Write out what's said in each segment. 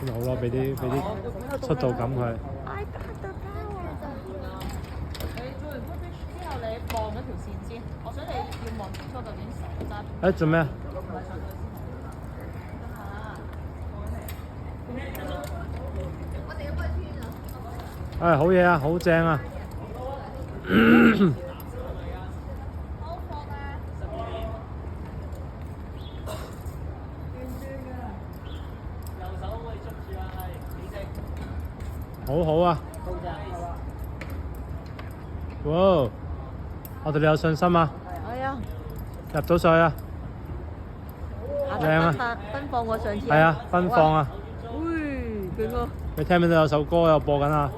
先好咯，俾啲速度感佢。你做完 push 之後，你望嗰條線先。我想你要望清楚究竟手揸住。誒做咩啊？誒好嘢啊，好正啊！好好啊！哇！我對你有信心啊！係啊，入到水啊！靚啊！奔放過上次。係啊，奔放啊！勁啊！你聽唔聽到有首歌又播緊啊？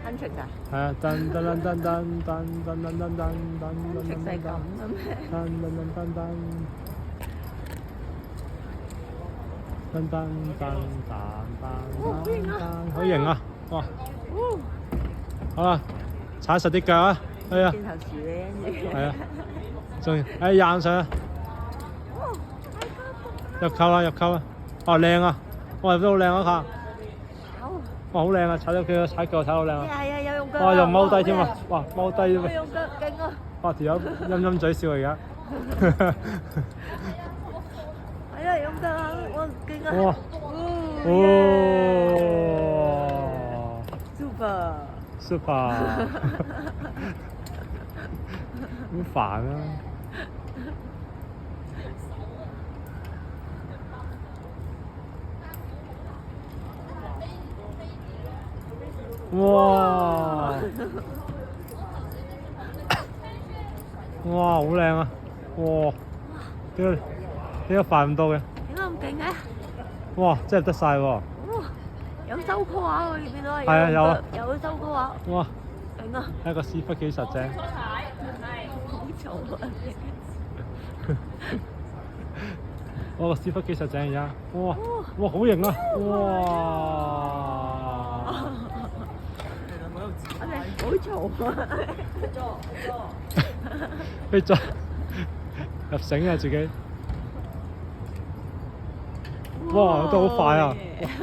哼出㗎。係啊，噔噔噔噔噔噔噔噔噔噔噔食細咁嘅咩？噔噔噔噔噔噔噔噔噔噔，好型啊！哇！好啦，踩實啲腳啊！係啊，轉頭樹嘅係啊，仲硬上啊！入扣啊！入扣啊！哦，靚啊！哇，入得好靚啊！卡！哇，好靚啊！踩咗佢，踩腳踩到靚啊！係啊，有用腳。哇，又踎低添啊！哇，踎低添啊！用腳勁啊！哇，條友陰陰嘴笑而家。係啊，用腳啊！哇，勁啊！哇！哦 super 好煩啊！哇！哇，好靚啊！哇！點解快咁多嘅？點解咁勁嘅？哇！真係得晒喎！哇！有收箍啊！我見到係啊，有啊，有收箍啊！哇！勁啊！睇個屎忽幾實淨。好嘈啊！哇！個屎忽幾實淨而家。哇！哇！好型啊！哇！好嘈啊！飛咗入繩啊自己。哇！都好快啊！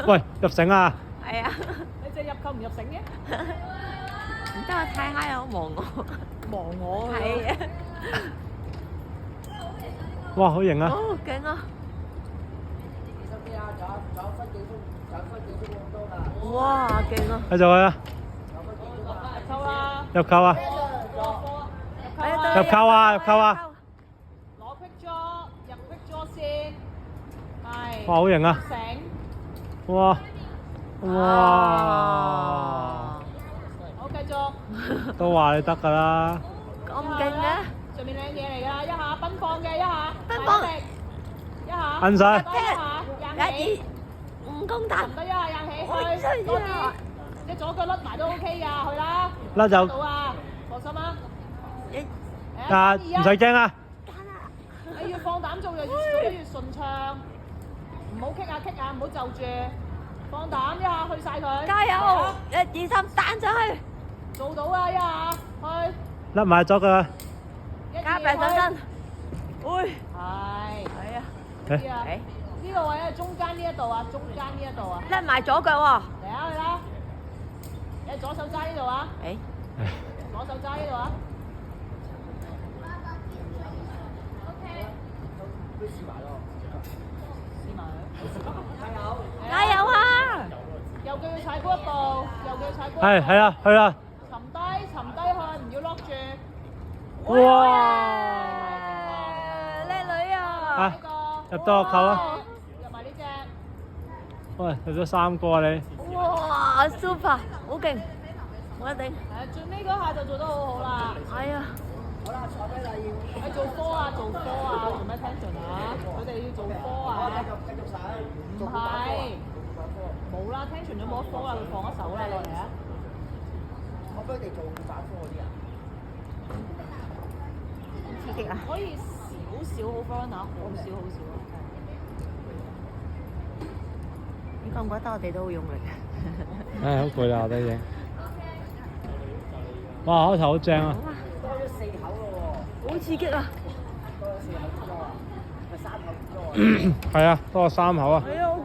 喂，入繩啊！係啊！你隻入扣唔入繩嘅？唔得啊！太 high 啊！望我，望我係啊！哇！好型啊！哦，勁啊！哇，勁啊！繼續去啊！扣啦！入扣啊！入扣啊！入扣啊！攞 quick draw，入 quick draw 先。係。哇！好型啊！繩。哇！哇！好，繼續。都話你得㗎啦！咁勁嘅？上面靚嘢嚟㗎，一下奔放嘅，一下奔放大力，一下摁晒一下硬起， 5公彈，唔得一下硬起去，多啲，你左腳甩埋都 OK 㗎，去啦，甩就到啊，放心啦，唔使驚啊！你要放膽做就越順暢，唔好棘啊，唔好就住，放膽一下去晒佢，加油！1、2、3，彈上去，做到啊，一下去，甩埋咗佢。加快上身，係係啊，呢啊，呢個位啊，中間呢一度啊，中間呢一度啊，甩埋左腳喎，嚟啊去啦，你左手揸呢度啊，誒，左手揸呢度啊。加油啊！右腳要踩高一步，右腳要踩高一步。係啊，去啦！沉低去，唔要 lock 住。哇！靚女啊！呢個入多個扣啊！入埋呢隻。喂，入咗3個啊你！哇，super，好勁，我一定。最尾嗰下就做得好好啦。係啊。你做科啊，做咩 tension 啊？佢哋要做科啊。唔係。冇啦 ，tension 咗冇得科啦，佢放一手啦，落嚟啊！我俾佢哋做反科嗰啲啊。刺激啊！可以少少好 burn 啊，好少。你覺唔覺得我哋都好用力？唉，好攰啦，我哋已經。哇，開頭好正啊！多咗4口咯喎。好刺激啊！多咗4口多啊，咪3口多啊。係啊，多咗3口啊！係啊，